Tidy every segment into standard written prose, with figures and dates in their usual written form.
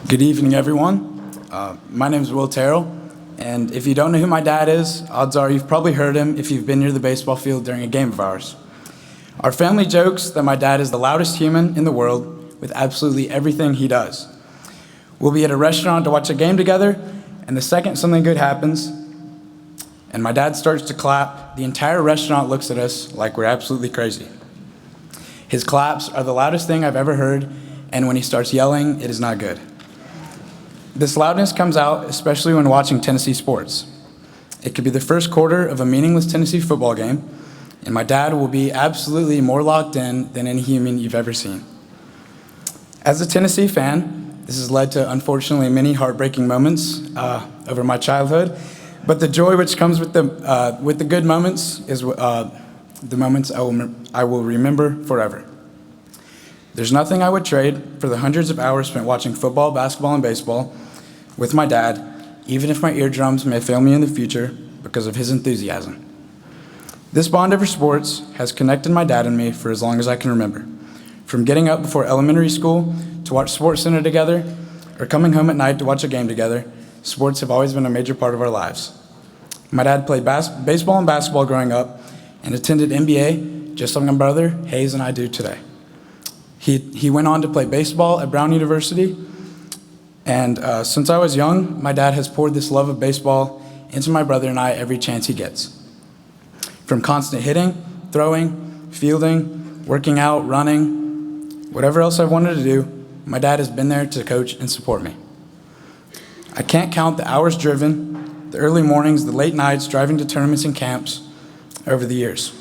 Good evening, everyone. My name is Will Tyrrell, and if you don't know who my dad is, odds are you've probably heard him if you've been near the baseball field during a game of ours. Our family jokes that my dad is the loudest human in the world with absolutely everything he does. We'll be at a restaurant to watch a game together, and the second something good happens, and my dad starts to clap, the entire restaurant looks at us like we're absolutely crazy. His claps are the loudest thing I've ever heard, and when he starts yelling, it is not good. This loudness comes out especially when watching Tennessee sports. It could be the first quarter of a meaningless Tennessee football game, and my dad will be absolutely more locked in than any human you've ever seen. As a Tennessee fan, this has led to, unfortunately, many heartbreaking moments over my childhood, but the joy which comes with the good moments is the moments I will remember forever. There's nothing I would trade for the hundreds of hours spent watching football, basketball, and baseball with my dad, even if my eardrums may fail me in the future because of his enthusiasm. This bond over sports has connected my dad and me for as long as I can remember. From getting up before elementary school to watch SportsCenter together, or coming home at night to watch a game together, sports have always been a major part of our lives. My dad played baseball and basketball growing up and attended NBA just like my brother, Hayes, and I do today. He went on to play baseball at Brown University, and since I was young, my dad has poured this love of baseball into my brother and I every chance he gets. From constant hitting, throwing, fielding, working out, running, whatever else I've wanted to do, my dad has been there to coach and support me. I can't count the hours driven, the early mornings, the late nights driving to tournaments and camps over the years.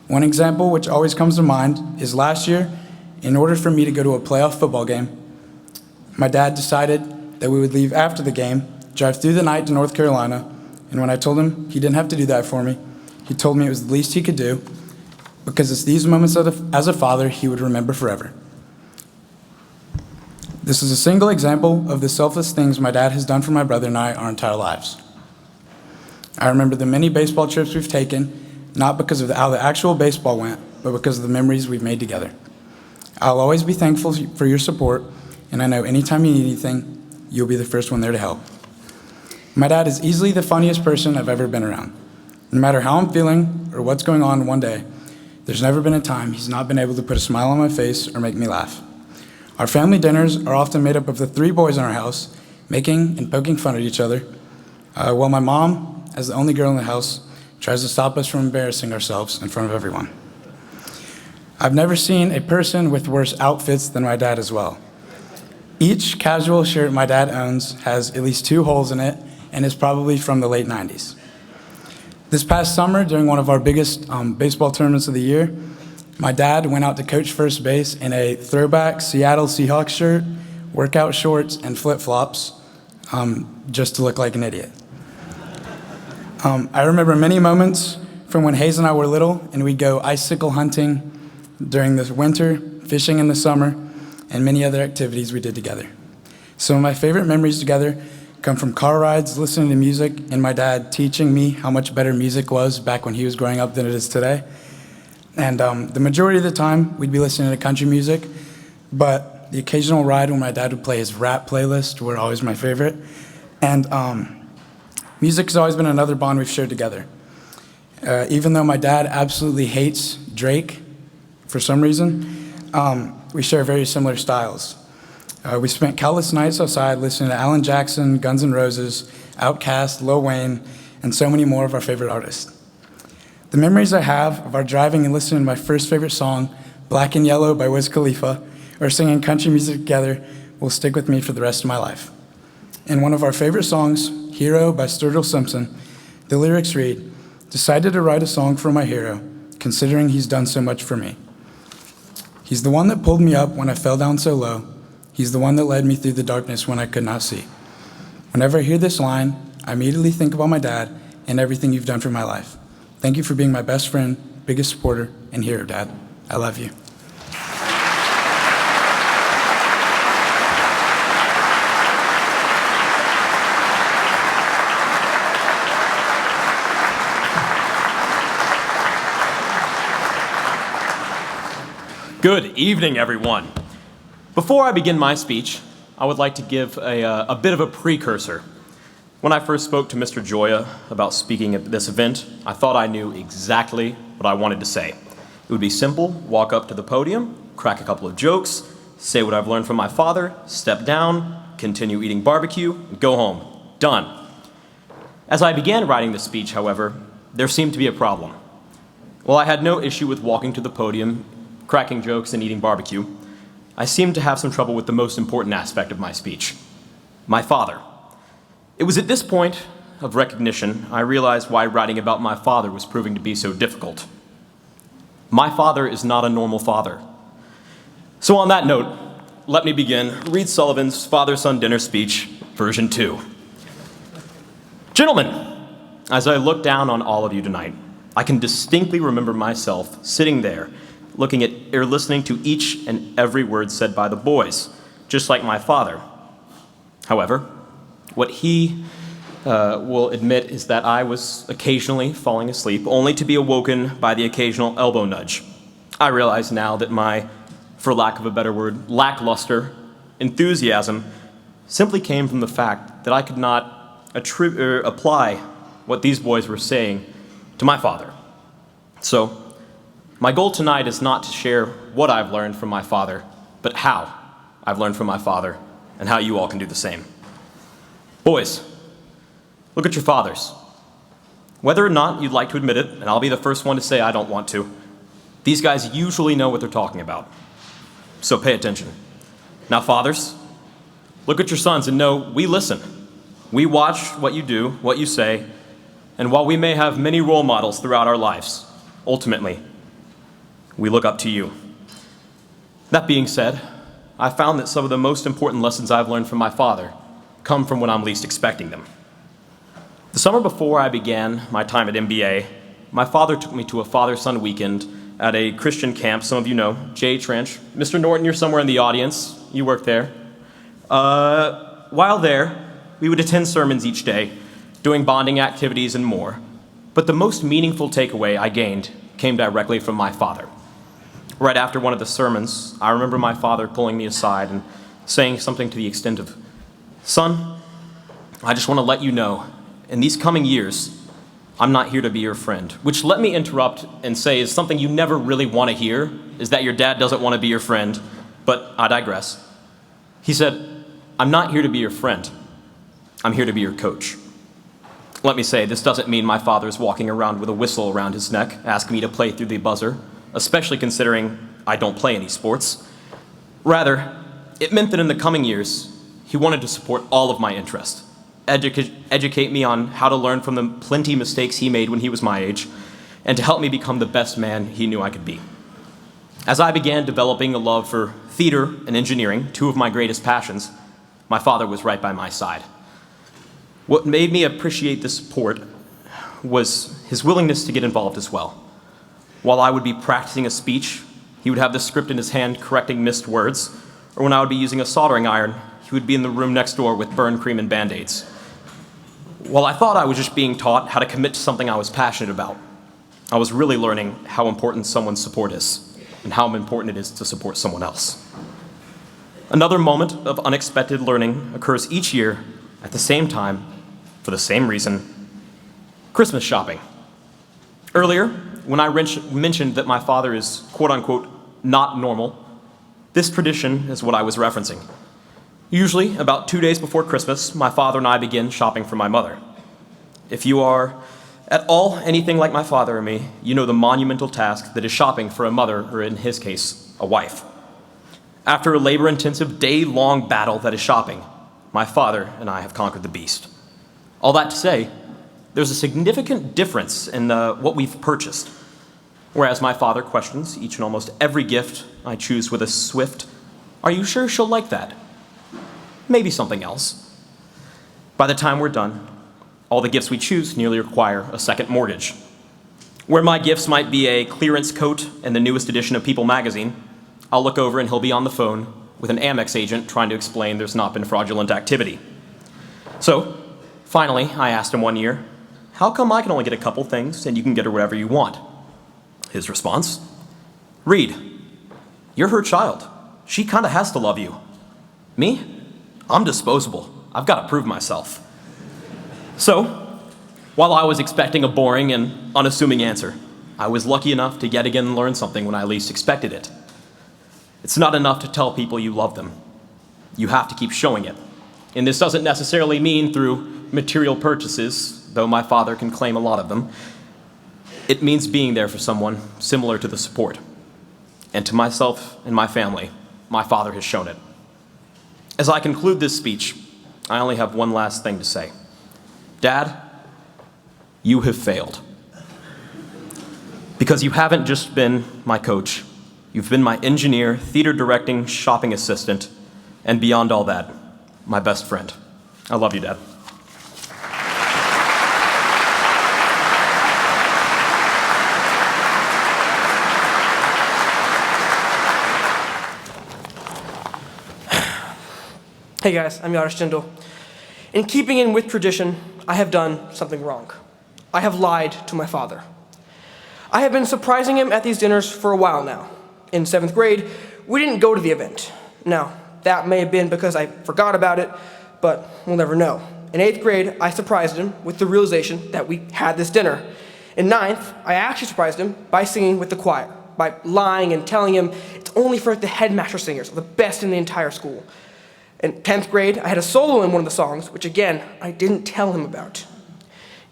One example which always comes to mind is last year. In order for me to go to a playoff football game, my dad decided that we would leave after the game, drive through the night to North Carolina, and when I told him he didn't have to do that for me, he told me it was the least he could do because it's these moments as a father he would remember forever. This is a single example of the selfless things my dad has done for my brother and I our entire lives. I remember the many baseball trips we've taken, not because of how the actual baseball went, but because of the memories we've made together. I'll always be thankful for your support, and I know anytime you need anything, you'll be the first one there to help. My dad is easily the funniest person I've ever been around. No matter how I'm feeling or what's going on one day, there's never been a time he's not been able to put a smile on my face or make me laugh. Our family dinners are often made up of the three boys in our house, making and poking fun at each other, while my mom, as the only girl in the house, tries to stop us from embarrassing ourselves in front of everyone. I've never seen a person with worse outfits than my dad as well. Each casual shirt my dad owns has at least 2 holes in it and is probably from the late 90s. This past summer, during one of our biggest baseball tournaments of the year, my dad went out to coach first base in a throwback Seattle Seahawks shirt, workout shorts, and flip-flops, just to look like an idiot. I remember many moments from when Hayes and I were little and we'd go icicle hunting during the winter, fishing in the summer, and many other activities we did together. Some of my favorite memories together come from car rides, listening to music, and my dad teaching me how much better music was back when he was growing up than it is today. And the majority of the time, we'd be listening to country music, but the occasional ride when my dad would play his rap playlist were always my favorite. And music has always been another bond we've shared together. Even though my dad absolutely hates Drake, for some reason, we share very similar styles. We spent countless nights outside listening to Alan Jackson, Guns N' Roses, Outkast, Lil Wayne, and so many more of our favorite artists. The memories I have of our driving and listening to my first favorite song, Black and Yellow by Wiz Khalifa, or singing country music together will stick with me for the rest of my life. In one of our favorite songs, Hero by Sturgill Simpson, the lyrics read, "Decided to write a song for my hero, considering he's done so much for me. He's the one that pulled me up when I fell down so low. He's the one that led me through the darkness when I could not see." Whenever I hear this line, I immediately think about my dad and everything you've done for my life. Thank you for being my best friend, biggest supporter, and hero, Dad. I love you. Good evening, everyone. Before I begin my speech, I would like to give a bit of a precursor. When I first spoke to Mr. Joya about speaking at this event, I thought I knew exactly what I wanted to say. It would be simple: walk up to the podium, crack a couple of jokes, say what I've learned from my father, step down, continue eating barbecue, and go home. Done. As I began writing the speech, however, there seemed to be a problem. While I had no issue with walking to the podium, cracking jokes, and eating barbecue, I seemed to have some trouble with the most important aspect of my speech: my father. It was at this point of recognition I realized why writing about my father was proving to be so difficult. My father is not a normal father. So on that note, let me begin Reed Sullivan's father-son dinner speech, version 2. Gentlemen, as I look down on all of you tonight, I can distinctly remember myself sitting there, looking at or listening to each and every word said by the boys, just like my father. However, what he will admit is that I was occasionally falling asleep, only to be awoken by the occasional elbow nudge. I realize now that my, for lack of a better word, lackluster enthusiasm simply came from the fact that I could not apply what these boys were saying to my father. So, my goal tonight is not to share what I've learned from my father, but how I've learned from my father, and how you all can do the same. Boys, look at your fathers. Whether or not you'd like to admit it, and I'll be the first one to say I don't want to, these guys usually know what they're talking about. So pay attention. Now, fathers, look at your sons and know we listen. We watch what you do, what you say, and while we may have many role models throughout our lives, ultimately, we look up to you. That being said, I found that some of the most important lessons I've learned from my father come from when I'm least expecting them. The summer before I began my time at MBA, my father took me to a father-son weekend at a Christian camp. Some of you know, J Trench. Mr. Norton, you're somewhere in the audience. You work there. While there, we would attend sermons each day, doing bonding activities and more. But the most meaningful takeaway I gained came directly from my father. Right after one of the sermons, I remember my father pulling me aside and saying something to the extent of, "Son, I just want to let you know, in these coming years, I'm not here to be your friend." Which, let me interrupt and say, is something you never really want to hear, is that your dad doesn't want to be your friend, but I digress. He said, "I'm not here to be your friend. I'm here to be your coach." Let me say, this doesn't mean my father is walking around with a whistle around his neck, asking me to play through the buzzer, especially considering I don't play any sports. Rather, it meant that in the coming years, he wanted to support all of my interests, educate me on how to learn from the plenty mistakes he made when he was my age, and to help me become the best man he knew I could be. As I began developing a love for theater and engineering, two of my greatest passions, my father was right by my side. What made me appreciate this support was his willingness to get involved as well. While I would be practicing a speech, he would have the script in his hand correcting missed words, or when I would be using a soldering iron, he would be in the room next door with burn cream and Band-Aids. While I thought I was just being taught how to commit to something I was passionate about, I was really learning how important someone's support is, and how important it is to support someone else. Another moment of unexpected learning occurs each year at the same time, for the same reason: Christmas shopping. Earlier, when I mentioned that my father is quote-unquote not normal, this tradition is what I was referencing. Usually, about 2 days before Christmas, my father and I begin shopping for my mother. If you are at all anything like my father or me, you know the monumental task that is shopping for a mother, or in his case, a wife. After a labor-intensive, day-long battle that is shopping, my father and I have conquered the beast. All that to say, there's a significant difference in what we've purchased. Whereas my father questions each and almost every gift I choose with a swift, "Are you sure she'll like that? Maybe something else." By the time we're done, all the gifts we choose nearly require a second mortgage. Where my gifts might be a clearance coat and the newest edition of People magazine, I'll look over and he'll be on the phone with an Amex agent trying to explain there's not been fraudulent activity. So, finally, I asked him one year, "How come I can only get a couple things and you can get her whatever you want?" His response: "Reed, you're her child. She kind of has to love you. Me? I'm disposable. I've got to prove myself. So, while I was expecting a boring and unassuming answer, I was lucky enough to yet again learn something when I least expected it. It's not enough to tell people you love them. You have to keep showing it. And this doesn't necessarily mean through material purchases, though my father can claim a lot of them. It means being there for someone similar to the support. And to myself and my family, my father has shown it. As I conclude this speech, I only have one last thing to say. Dad, you have failed. Because you haven't just been my coach. You've been my engineer, theater directing, shopping assistant, and beyond all that, my best friend. I love you, Dad. Hey guys, I'm Yatish Jindal. In keeping in with tradition, I have done something wrong. I have lied to my father. I have been surprising him at these dinners for a while now. In 7th grade, we didn't go to the event. Now, that may have been because I forgot about it, but we'll never know. In 8th grade, I surprised him with the realization that we had this dinner. In 9th, I actually surprised him by singing with the choir, by lying and telling him it's only for the headmaster singers, the best in the entire school. In 10th grade, I had a solo in one of the songs, which again, I didn't tell him about.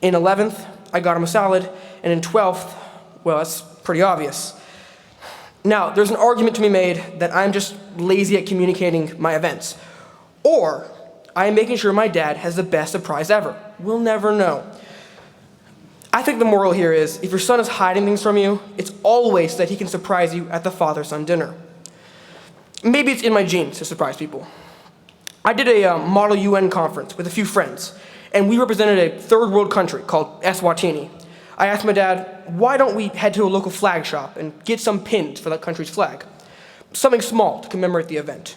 In 11th, I got him a salad, and in 12th, well, that's pretty obvious. Now, there's an argument to be made that I'm just lazy at communicating my events, or I am making sure my dad has the best surprise ever. We'll never know. I think the moral here is, if your son is hiding things from you, it's always so that he can surprise you at the father-son dinner. Maybe it's in my genes to surprise people. I did a Model UN conference with a few friends, and we represented a third world country called Eswatini. I asked my dad, why don't we head to a local flag shop and get some pins for that country's flag? Something small to commemorate the event.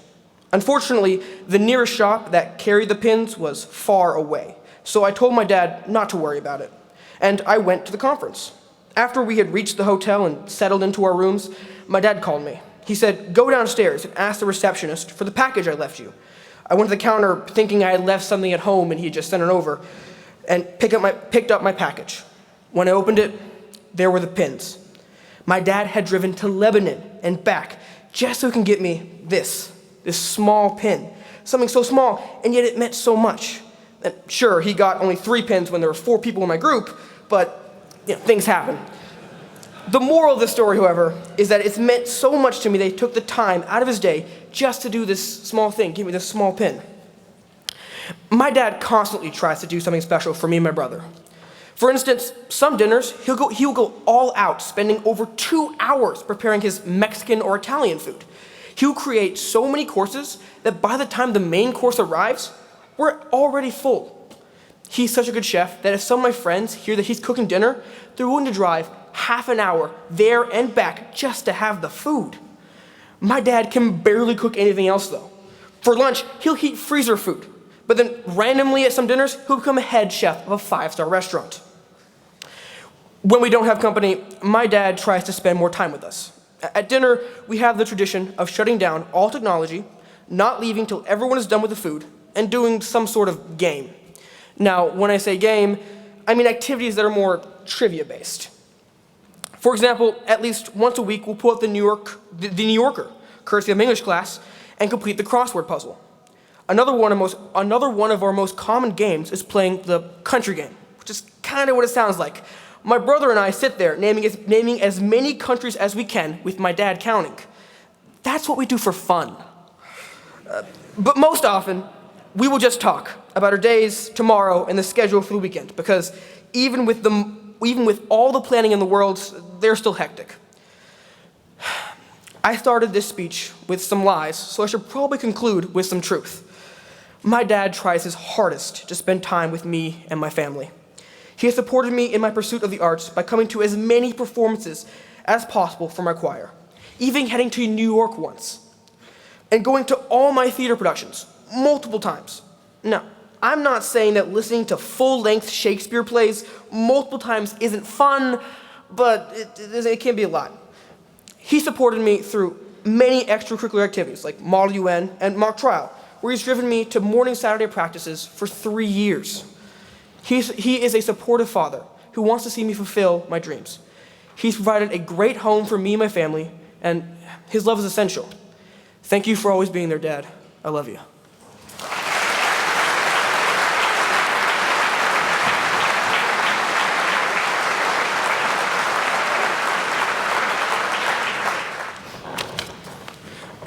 Unfortunately, the nearest shop that carried the pins was far away, so I told my dad not to worry about it, and I went to the conference. After we had reached the hotel and settled into our rooms, my dad called me. He said, go downstairs and ask the receptionist for the package I left you. I went to the counter thinking I had left something at home and he had just sent it over, and picked up my package. When I opened it, there were the pins. My dad had driven to Lebanon and back just so he can get me this small pin. Something so small, and yet it meant so much. And sure, he got only 3 pins when there were 4 people in my group, but things happen. The moral of the story, however, is that it's meant so much to me that he took the time out of his day just to do this small thing, give me this small pin. My dad constantly tries to do something special for me and my brother. For instance, some dinners, he'll go all out, spending over 2 hours preparing his Mexican or Italian food. He'll create so many courses that by the time the main course arrives, we're already full. He's such a good chef that if some of my friends hear that he's cooking dinner, they're willing to drive half an hour there and back just to have the food. My dad can barely cook anything else though. For lunch, he'll heat freezer food, but then randomly at some dinners, he'll become a head chef of a 5-star restaurant. When we don't have company, my dad tries to spend more time with us. At dinner, we have the tradition of shutting down all technology, not leaving till everyone is done with the food, and doing some sort of game. Now, when I say game, I mean activities that are more trivia-based. For example, at least once a week, we'll pull out the New Yorker, courtesy of English class, and complete the crossword puzzle. Another one of our most common games is playing the country game, which is kind of what it sounds like. My brother and I sit there naming as many countries as we can, with my dad counting. That's what we do for fun. But most often, we will just talk about our days, tomorrow, and the schedule for the weekend, because even with all the planning in the world, they're still hectic. I started this speech with some lies, so I should probably conclude with some truth. My dad tries his hardest to spend time with me and my family. He has supported me in my pursuit of the arts by coming to as many performances as possible for my choir, even heading to New York once, and going to all my theater productions multiple times. Now, I'm not saying that listening to full-length Shakespeare plays multiple times isn't fun, but it can be a lot. He supported me through many extracurricular activities like Model UN and mock trial, where he's driven me to morning Saturday practices for 3 years. He is a supportive father who wants to see me fulfill my dreams. He's provided a great home for me and my family, and his love is essential. Thank you for always being there, Dad. I love you.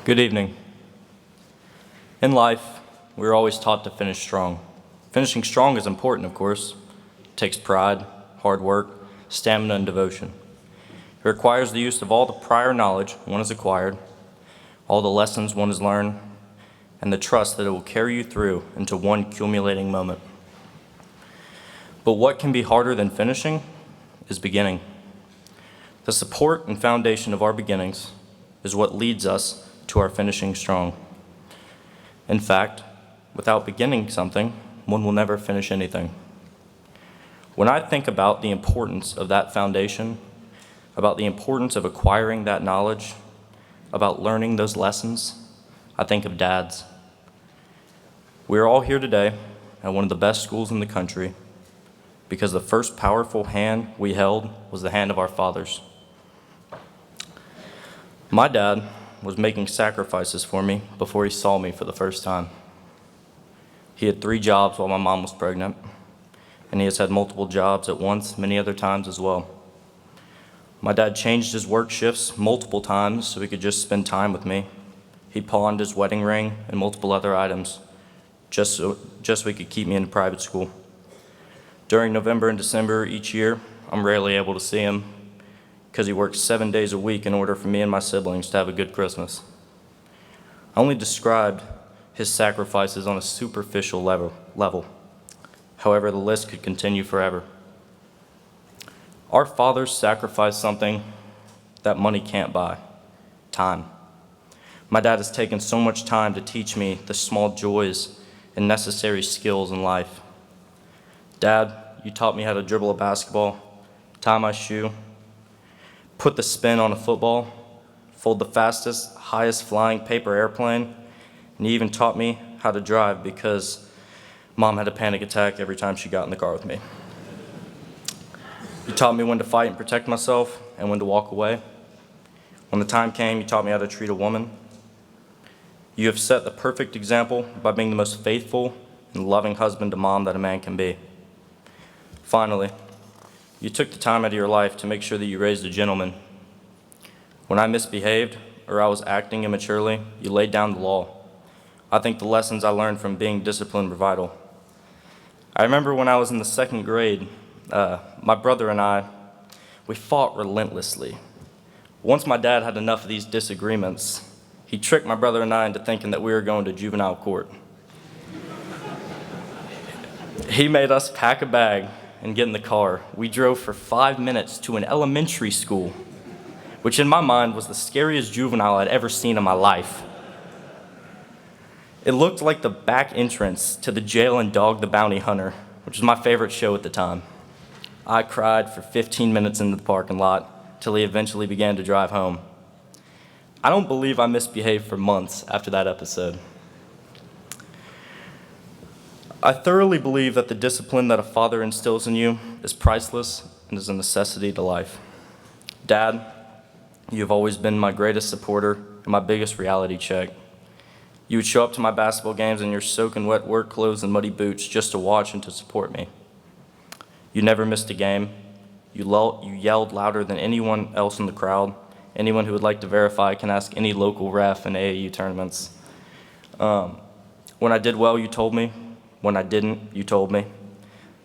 Good evening. In life, we're always taught to finish strong. Finishing strong is important, of course. It takes pride, hard work, stamina, and devotion. It requires the use of all the prior knowledge one has acquired, all the lessons one has learned, and the trust that it will carry you through into one accumulating moment. But what can be harder than finishing is beginning. The support and foundation of our beginnings is what leads us to our finishing strong. In fact, without beginning something, one will never finish anything. When I think about the importance of that foundation, about the importance of acquiring that knowledge, about learning those lessons, I think of dads. We are all here today at one of the best schools in the country because the first powerful hand we held was the hand of our fathers. My dad was making sacrifices for me before he saw me for the first time. He had 3 jobs while my mom was pregnant, and he has had multiple jobs at once, many other times as well. My dad changed his work shifts multiple times so he could just spend time with me. He pawned his wedding ring and multiple other items just so he could keep me in private school. During November and December each year, I'm rarely able to see him because he works 7 days a week in order for me and my siblings to have a good Christmas. I only described his sacrifices on a superficial level. However, the list could continue forever. Our fathers sacrificed something that money can't buy: time. My dad has taken so much time to teach me the small joys and necessary skills in life. Dad, you taught me how to dribble a basketball, tie my shoe, put the spin on a football, fold the fastest, highest flying paper airplane, and you even taught me how to drive because Mom had a panic attack every time she got in the car with me. You taught me when to fight and protect myself and when to walk away. When the time came, you taught me how to treat a woman. You have set the perfect example by being the most faithful and loving husband to Mom that a man can be. Finally, you took the time out of your life to make sure that you raised a gentleman. When I misbehaved or I was acting immaturely, you laid down the law. I think the lessons I learned from being disciplined were vital. I remember when I was in the 2nd grade, my brother and I, we fought relentlessly. Once my dad had enough of these disagreements, he tricked my brother and I into thinking that we were going to juvenile court. He made us pack a bag and get in the car. We drove for 5 minutes to an elementary school, which in my mind was the scariest juvenile I'd ever seen in my life. It looked like the back entrance to the jail in Dog the Bounty Hunter, which was my favorite show at the time. I cried for 15 minutes in the parking lot till he eventually began to drive home. I don't believe I misbehaved for months after that episode. I thoroughly believe that the discipline that a father instills in you is priceless and is a necessity to life. Dad, you have always been my greatest supporter and my biggest reality check. You would show up to my basketball games in your soaking wet work clothes and muddy boots just to watch and to support me. You never missed a game. You yelled louder than anyone else in the crowd. Anyone who would like to verify can ask any local ref in AAU tournaments. When I did well, you told me. When I didn't, you told me.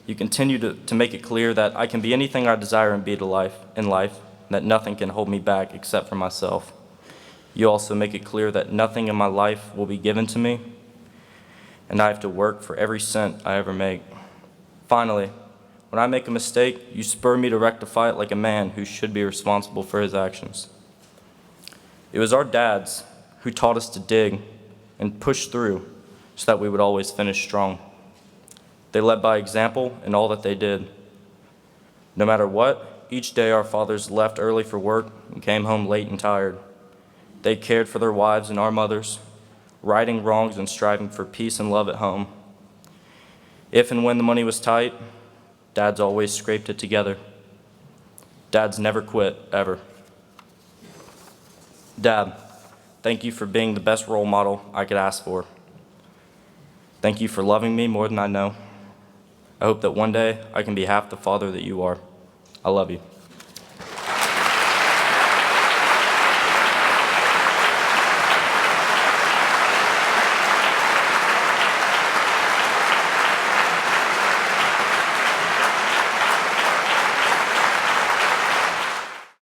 You continue to make it clear that I can be anything I desire and be in life, and that nothing can hold me back except for myself. You also make it clear that nothing in my life will be given to me, and I have to work for every cent I ever make. Finally, when I make a mistake, you spur me to rectify it like a man who should be responsible for his actions. It was our dads who taught us to dig and push through so that we would always finish strong. They led by example in all that they did. No matter what, each day our fathers left early for work and came home late and tired. They cared for their wives and our mothers, righting wrongs and striving for peace and love at home. If and when the money was tight, Dad's always scraped it together. Dad's never quit, ever. Dad, thank you for being the best role model I could ask for. Thank you for loving me more than I know. I hope that one day I can be half the father that you are. I love you.